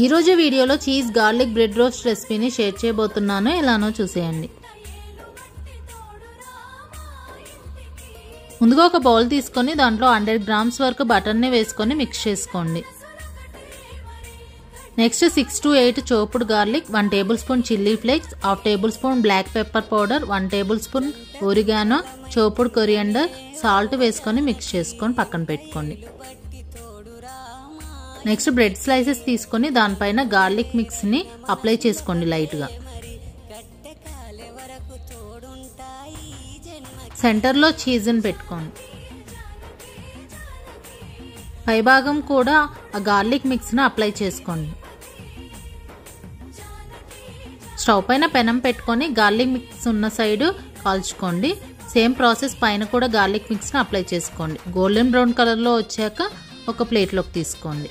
ఈ రోజు వీడియోలో చీజ్ గార్లిక్ బ్రెడ్ రోస్ట్ రెసిపీని షేర్ చేయబోతున్నాను. ఎలానో చూసేయండి. ముందుగా ఒక బౌల్ తీసుకొని దాంట్లో 100 గ్రామ్స్ వరకు బటర్ని వేసుకొని మిక్స్ చేసుకోండి. Next 6 to 8 chopped garlic, 1 tablespoon chilli flakes, 1/2 tablespoon black pepper powder, 1 tablespoon oregano, chopped coriander, salt వేసుకొని మిక్స్ చేసుకొని పక్కన పెట్టుకోండి. నెక్స్ట్ బ్రెడ్ స్లైసెస్ తీసుకొని దానిపైన గార్లిక్ మిక్స్ని అప్లై చేసుకోండి లైట్గా. సెంటర్లో చీజ్ని పెట్టుకోండి. పైభాగం కూడా ఆ గార్లిక్ మిక్స్ని అప్లై చేసుకోండి. స్టవ్ పైన పెనం పెట్టుకొని గార్లిక్ మిక్స్ ఉన్న సైడు కాల్చుకోండి. సేమ్ ప్రాసెస్ పైన కూడా గార్లిక్ మిక్స్ని అప్లై చేసుకోండి. గోల్డెన్ బ్రౌన్ కలర్లో వచ్చాక ఒక ప్లేట్లోకి తీసుకోండి.